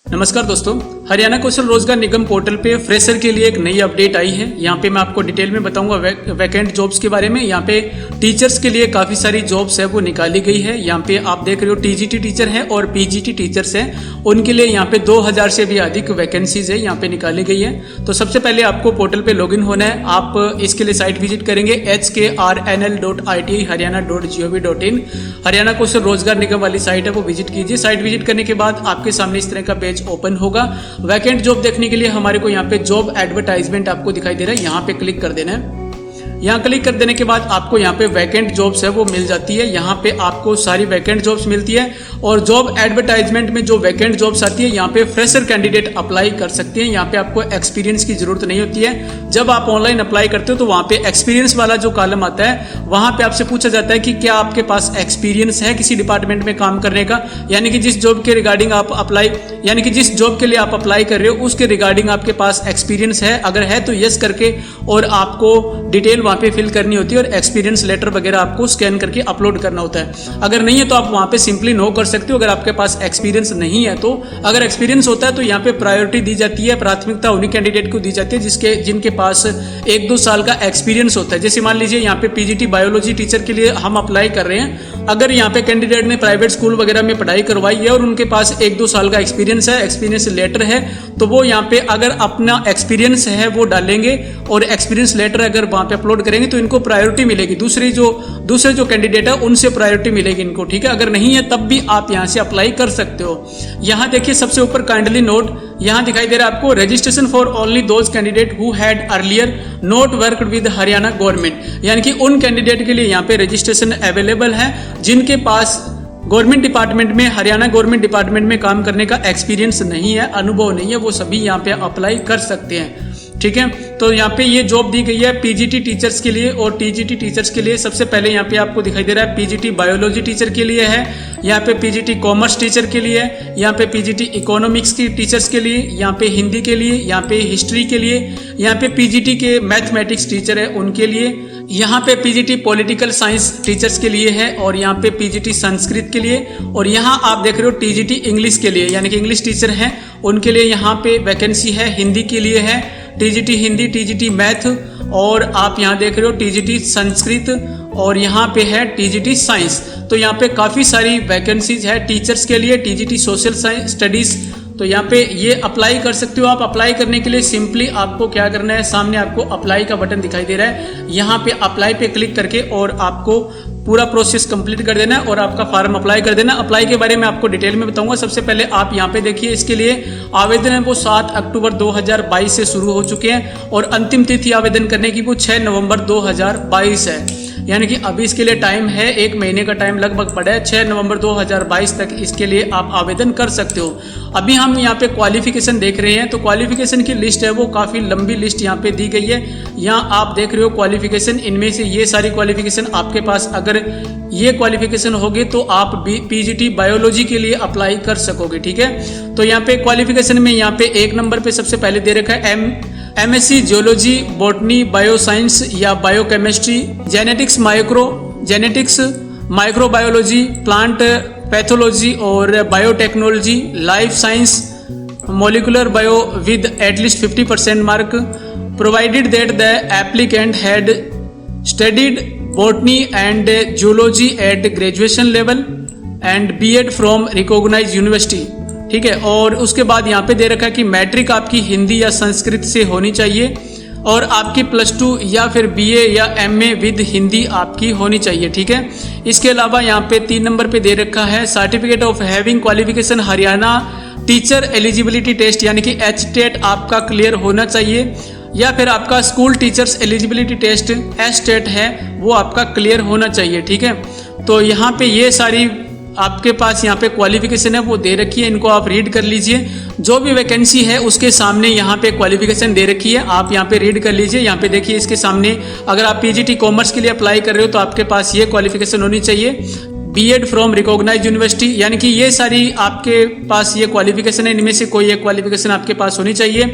नमस्कार दोस्तों, हरियाणा कौशल रोजगार निगम पोर्टल पे फ्रेशर के लिए एक नई अपडेट आई है। यहाँ पे मैं आपको डिटेल में बताऊंगा वैकेंट जॉब्स के बारे में। यहाँ पे टीचर्स के लिए काफ़ी सारी जॉब्स है वो निकाली गई है। यहाँ पे आप देख रहे हो टीजीटी टीचर है और पीजीटी टीचर्स हैं, उनके लिए यहाँ पे 2000 से भी अधिक वैकेंसीज है यहाँ पे निकाली गई है। तो सबसे पहले आपको पोर्टल पे लॉगिन होना है। आप इसके लिए साइट विजिट करेंगे hkrnl.iti.haryana.gov.in। हरियाणा कौशल रोजगार निगम वाली साइट है वो विजिट कीजिए। साइट विजिट करने के बाद आपके सामने इस तरह का पेज ओपन होगा। वैकेंट जॉब देखने के लिए हमारे को यहाँ पे जॉब एडवर्टाइजमेंट आपको दिखाई दे रहा है, यहाँ पे क्लिक कर देना है। यहाँ क्लिक कर देने के बाद आपको यहाँ पे वैकेंट जॉब्स है वो मिल जाती है। यहाँ पे आपको सारी वैकेंट जॉब्स मिलती है और जॉब एडवर्टाइजमेंट में जो वैकेंट जॉब्स आती है यहाँ पे फ्रेशर कैंडिडेट अप्लाई कर सकते हैं। यहाँ पे आपको एक्सपीरियंस की जरूरत नहीं होती है। जब आप ऑनलाइन अप्लाई करते हो तो वहाँ पे एक्सपीरियंस वाला जो कॉलम आता है वहाँ पे आपसे पूछा जाता है कि क्या आपके पास एक्सपीरियंस है किसी डिपार्टमेंट में काम करने का, यानी कि जिस जॉब के रिगार्डिंग आप अप्लाई यानी कि जिस जॉब के लिए आप अप्लाई कर रहे हो उसके रिगार्डिंग आपके पास एक्सपीरियंस है। अगर है तो यस करके और आपको डिटेल वहाँ पे फिल करनी होती है और एक्सपीरियंस लेटर वगैरह आपको स्कैन करके अपलोड करना होता है। अगर नहीं है तो आप वहाँ पे सिंपली नो कर सकते हो। अगर आपके पास एक्सपीरियंस नहीं है तो, अगर एक्सपीरियंस होता है तो यहाँ पे प्रायोरिटी दी जाती है, प्राथमिकता उन्हीं कैंडिडेट को दी जाती है जिनके पास 1-2 साल का एक्सपीरियंस होता है। जैसे मान लीजिए यहाँ पे पीजीटी बायोलॉजी टीचर के लिए हम अप्लाई कर रहे हैं। अगर यहाँ पे कैंडिडेट ने प्राइवेट स्कूल वगैरह में पढ़ाई करवाई है और उनके पास 1-2 साल का एक्सपीरियंस है, एक्सपीरियंस लेटर है, तो वो यहाँ पे अगर अपना एक्सपीरियंस है वो डालेंगे और एक्सपीरियंस लेटर अगर वहाँ पे अपलोड करेंगे तो इनको प्रायोरिटी मिलेगी। दूसरे जो कैंडिडेट है उनसे प्रायोरिटी मिलेगी इनको, ठीक है। अगर नहीं है तब भी आप यहाँ से अप्लाई कर सकते हो। यहाँ देखिए सबसे ऊपर काइंडली नोट यहाँ दिखाई दे रहा है आपको, registration for only those candidate who had earlier not worked with Haryana government, यानी कि उन कैंडिडेट के लिए यहाँ पे रजिस्ट्रेशन अवेलेबल है जिनके पास गवर्नमेंट डिपार्टमेंट में, हरियाणा गवर्नमेंट डिपार्टमेंट में काम करने का एक्सपीरियंस नहीं है, अनुभव नहीं है, वो सभी यहाँ पे अप्लाई कर सकते हैं, ठीक है। तो यहाँ पे ये जॉब दी गई है पीजीटी टीचर्स के लिए और टीजीटी टीचर्स के लिए। सबसे पहले यहाँ पे आपको दिखाई दे रहा है पीजीटी बायोलॉजी टीचर के लिए है, यहाँ पे पीजीटी कॉमर्स टीचर के लिए, यहाँ पे पीजीटी इकोनॉमिक्स की टीचर्स के लिए, यहाँ पे हिंदी के लिए, यहाँ पे हिस्ट्री के लिए, यहाँ पे पीजीटी के मैथमेटिक्स टीचर है उनके लिए, यहाँ पे पीजीटी पॉलिटिकल साइंस टीचर्स के लिए है और यहाँ पे पीजीटी संस्कृत के लिए, और यहाँ आप देख रहे हो टीजीटी इंग्लिश के लिए, यानी कि इंग्लिश टीचर हैं उनके लिए यहाँ पे वैकेंसी है। हिंदी के लिए है टीजीटी हिंदी, टीजीटी मैथ, और आप यहाँ देख रहे हो टीजीटी संस्कृत, और यहाँ पे है टीजीटी साइंस। तो यहाँ पे काफ़ी सारी वैकेंसीज है टीचर्स के लिए। टीजीटी सोशल साइंस स्टडीज़, तो यहाँ पे ये अप्लाई कर सकते हो आप। अप्लाई करने के लिए सिंपली आपको क्या करना है, सामने आपको अप्लाई का बटन दिखाई दे रहा है, यहाँ पे अप्लाई पे क्लिक करके और आपको पूरा प्रोसेस कंप्लीट कर देना है और आपका फॉर्म अप्लाई कर देना। अप्लाई के बारे में आपको डिटेल में बताऊंगा। सबसे पहले आप यहाँ पे देखिए, इसके लिए आवेदन है वो 7 अक्टूबर 2022 से शुरू हो चुके हैं और अंतिम तिथि आवेदन करने की वो 6 नवंबर 2022 है, यानी कि अभी इसके लिए टाइम है, 1 महीने का टाइम लगभग पड़ा है। 6 नवंबर 2022 तक इसके लिए आप आवेदन कर सकते हो। अभी हम यहाँ पे क्वालिफिकेशन देख रहे हैं, तो क्वालिफिकेशन की लिस्ट है वो काफ़ी लंबी लिस्ट यहाँ पे दी गई है। यहाँ आप देख रहे हो क्वालिफिकेशन, इनमें से ये सारी क्वालिफिकेशन आपके पास अगर ये क्वालिफिकेशन होगी तो आप पीजीटी बायोलॉजी के लिए अप्लाई कर सकोगे, ठीक है। तो यहाँ पे क्वालिफिकेशन में यहाँ पे 1 नंबर पे सबसे पहले दे रखा है एमएससी जियोलॉजी, बॉटनी, बायोसाइंस या biochemistry, genetics, microbiology, plant pathology और biotechnology, life science, molecular bio with at least 50% mark, provided that the applicant had studied botany and geology at graduation level and BEd from recognised university, ठीक है। और उसके बाद यहाँ पे दे रखा है कि मैट्रिक आपकी हिंदी या संस्कृत से होनी चाहिए और आपकी +2 या फिर बीए या एमए विद हिंदी आपकी होनी चाहिए, ठीक है। इसके अलावा यहाँ पे 3 नंबर पे दे रखा है certificate of having qualification Haryana teacher eligibility test, यानी कि HTET आपका क्लियर होना चाहिए, या फिर आपका school teachers eligibility test STET है वो आपका क्लियर होना चाहिए, ठीक है। तो यहाँ पे ये सारी आपके पास यहाँ पे क्वालिफिकेशन है वो दे रखी है, इनको आप रीड कर लीजिए। जो भी वैकेंसी है उसके सामने यहाँ पे क्वालिफिकेशन दे रखी है, आप यहाँ पे रीड कर लीजिए। यहाँ पे देखिए इसके सामने अगर आप पीजीटी कॉमर्स के लिए अप्लाई कर रहे हो तो आपके पास ये क्वालिफिकेशन होनी चाहिए, बीएड फ्रॉम रिकॉग्नाइज्ड यूनिवर्सिटी, यानी कि ये सारी आपके पास ये क्वालिफिकेशन है, इनमें से कोई एक क्वालिफिकेशन आपके पास होनी चाहिए।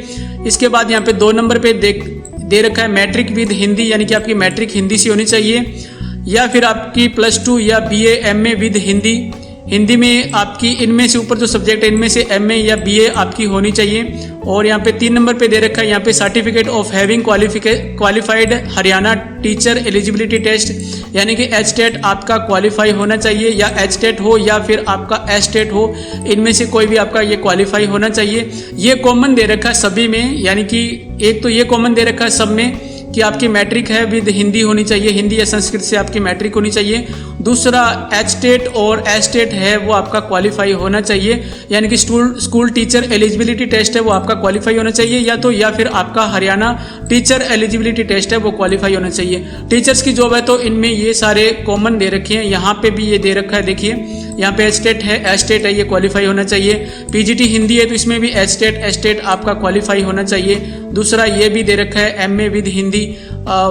इसके बाद यहाँ पे 2 नंबर पे दे रखा है मैट्रिक विद हिंदी, यानी कि आपकी मैट्रिक हिंदी से होनी चाहिए, या फिर आपकी +2 या BA MA with Hindi, Hindi में आपकी इनमें से ऊपर जो सब्जेक्ट है इनमें से एमए या बीए आपकी होनी चाहिए। और यहाँ पे 3 नंबर पे दे रखा है यहाँ पे certificate of having qualified Haryana teacher eligibility test, यानी कि एचटेट आपका क्वालिफाई होना चाहिए, या एचटेट हो या फिर आपका एचटेट हो, इनमें से कोई भी आपका ये क्वालिफाई होना चाहिए। ये कॉमन दे रखा है सभी में, यानी कि एक तो ये कॉमन दे रखा है सब में कि आपकी मैट्रिक है विद हिंदी होनी चाहिए, हिंदी या संस्कृत से आपकी मैट्रिक होनी चाहिए। दूसरा एचटेट और एचटेट है वो आपका क्वालिफाई होना चाहिए, यानी कि स्कूल टीचर एलिजिबिलिटी टेस्ट है वो आपका क्वालिफाई होना चाहिए, या फिर आपका हरियाणा टीचर एलिजिबिलिटी टेस्ट है वो क्वालिफाई होना चाहिए। टीचर्स की जॉब है तो इनमें ये सारे कॉमन दे रखे हैं, यहाँ पे भी ये दे रखा है, देखिए यहाँ पे एचटेट है ये क्वालिफाई होना चाहिए। पीजीटी हिंदी है तो इसमें भी एचटेट आपका क्वालिफाई होना चाहिए। दूसरा ये भी दे रखा है MA with Hindi,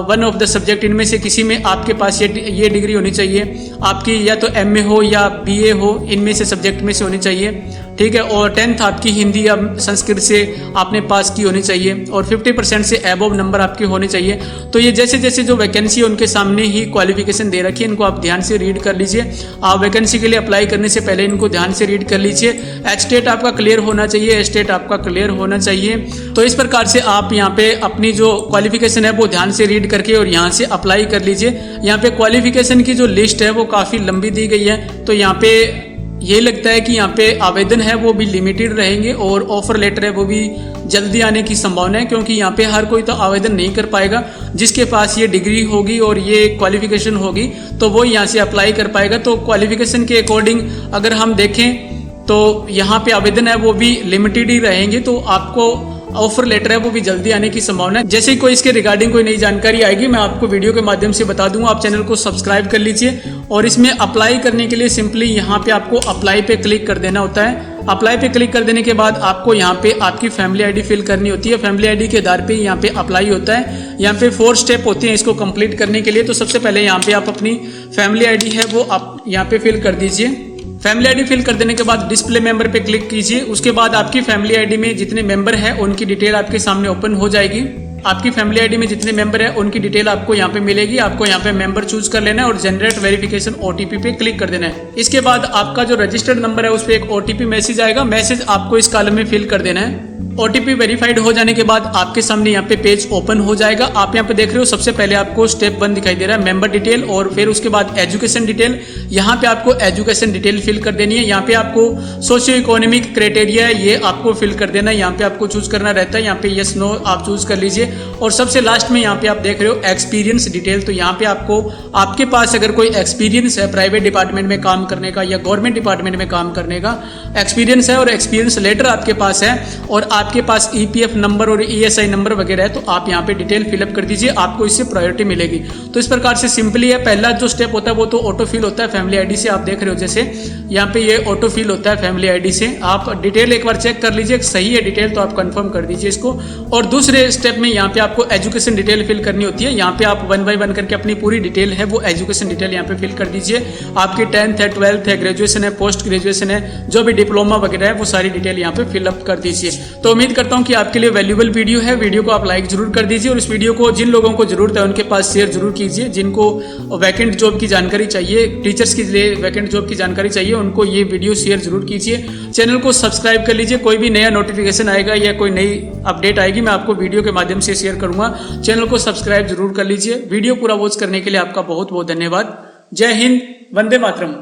one of the subject, इनमें से किसी में आपके पास ये डिग्री होनी चाहिए आपकी, या तो एमए हो या बीए हो, इनमें से सब्जेक्ट में से होनी चाहिए, ठीक है। और 10th आपकी हिंदी या संस्कृत से आपने पास की होनी चाहिए, और 50% से अबव नंबर आपके होने चाहिए। तो ये जैसे जैसे जो वैकेंसी है उनके सामने ही क्वालिफिकेशन दे रखी है, इनको आप ध्यान से रीड कर लीजिए। आप वैकेंसी के लिए अप्लाई करने से पहले इनको ध्यान से रीड कर लीजिए। एचटेट आपका क्लियर होना चाहिए, एचटेट आपका क्लियर होना चाहिए। तो इस प्रकार से आप यहाँ पे अपनी जो क्वालिफिकेशन है वो ध्यान से रीड करके और यहाँ से अप्लाई कर लीजिए। यहाँ पे क्वालिफिकेशन की जो लिस्ट है वो काफ़ी लंबी दी गई है, तो यहाँ पे ये लगता है कि यहाँ पे आवेदन है वो भी लिमिटेड रहेंगे और ऑफर लेटर है वो भी जल्दी आने की संभावना है, क्योंकि यहाँ पे हर कोई तो आवेदन नहीं कर पाएगा। जिसके पास ये डिग्री होगी और ये क्वालिफिकेशन होगी तो वो यहाँ से अप्लाई कर पाएगा। तो क्वालिफिकेशन के अकॉर्डिंग अगर हम देखें तो यहाँ पे आवेदन है वो भी लिमिटेड ही रहेंगे, तो आपको ऑफर लेटर है वो भी जल्दी आने की संभावना है। जैसे ही कोई इसके रिगार्डिंग कोई नई जानकारी आएगी मैं आपको वीडियो के माध्यम से बता दूंगा। आप चैनल को सब्सक्राइब कर लीजिए, और इसमें अप्लाई करने के लिए सिंपली यहाँ पे आपको अप्लाई पे क्लिक कर देना होता है। अप्लाई पे क्लिक कर देने के बाद आपको यहाँ पे आपकी फैमिली आईडी फिल करनी होती है। फैमिली आईडी के आधार पे यहाँ पे अप्लाई होता है। यहाँ पे 4 स्टेप होते हैं इसको कंप्लीट करने के लिए। तो सबसे पहले यहाँ पे आप अपनी फैमिली आईडी है वो आप यहाँ पे फिल कर दीजिए। फैमिली आईडी फिल कर देने के बाद डिस्प्ले मेंबर पे क्लिक कीजिए। उसके बाद आपकी फैमिली आईडी में जितने मेंबर हैं उनकी डिटेल आपके सामने ओपन हो जाएगी। आपकी फैमिली आईडी में जितने मेंबर हैं उनकी डिटेल आपको यहाँ पे मिलेगी। आपको यहाँ पे मेंबर चूज कर लेना है और जनरेट वेरिफिकेशन ओटीपी पे क्लिक कर देना है। इसके बाद आपका जो रजिस्टर्ड नंबर है उस पर एक ओटीपी मैसेज आएगा। मैसेज आपको इस कॉलम में फिल कर देना है। ओटीपी वेरीफाइड हो जाने के बाद आपके सामने यहाँ पे पेज ओपन हो जाएगा। आप यहाँ पे देख रहे हो सबसे पहले आपको स्टेप 1 दिखाई दे रहा है मेंबर डिटेल, और फिर उसके बाद एजुकेशन डिटेल। यहाँ पे आपको एजुकेशन डिटेल फिल कर देनी है। यहाँ पे आपको सोशियो इकोनॉमिक क्राइटेरिया है ये आपको फिल कर देना है। यहाँ पे आपको चूज करना रहता है, यहाँ पे यस नो आप चूज कर लीजिए। और सबसे लास्ट में यहाँ पे आप देख रहे हो एक्सपीरियंस डिटेल। तो यहाँ पे आपको आपके पास अगर कोई एक्सपीरियंस है प्राइवेट डिपार्टमेंट में काम करने का या गवर्नमेंट डिपार्टमेंट में काम करने का एक्सपीरियंस है और एक्सपीरियंस लेटर आपके पास है और आपके पास ईपीएफ नंबर और ईएसआई नंबर वगैरह है, तो आप यहाँ पे डिटेल फिलअप कर दीजिए, आपको इससे प्रायोरिटी मिलेगी। तो इस प्रकार से सिंपली है। पहला जो स्टेप होता है वो तो ऑटो फिल होता है फैमिली आईडी से। आप देख रहे हो जैसे यहाँ पे ये ऑटो फिल होता है फैमिली आईडी से। आप डिटेल एक बार चेक कर लीजिए, सही है डिटेल तो आप कंफर्म कर दीजिए इसको। और दूसरे स्टेप में यहाँ पे आपको एजुकेशन डिटेल फिल करनी होती है। यहाँ पे आप 1 बाय 1 करके अपनी पूरी डिटेल है वो एजुकेशन डिटेल यहाँ पे फिल कर दीजिए। आपकी 10th है, 12th है, ग्रेजुएशन है, पोस्ट ग्रेजुएशन है, जो भी डिप्लोमा वगैरह है वो सारी डिटेल यहाँ पे फिलअप कर दीजिए। तो उम्मीद करता हूँ कि आपके लिए वैल्यूबल वीडियो है। वीडियो को आप लाइक जरूर कर दीजिए और इस वीडियो को जिन लोगों को जरूरत है उनके पास शेयर जरूर कीजिए। जिनको वैकेंट जॉब की जानकारी चाहिए, टीचर्स के लिए वैकेंट जॉब की जानकारी चाहिए, उनको ये वीडियो शेयर जरूर कीजिए। चैनल को सब्सक्राइब कर लीजिए। कोई भी नया नोटिफिकेशन आएगा या कोई नई अपडेट आएगी मैं आपको वीडियो के माध्यम से शेयर करूंगा। चैनल को सब्सक्राइब जरूर कर लीजिए। वीडियो पूरा वॉच करने के लिए आपका बहुत बहुत धन्यवाद। जय हिंद, वंदे मातरम।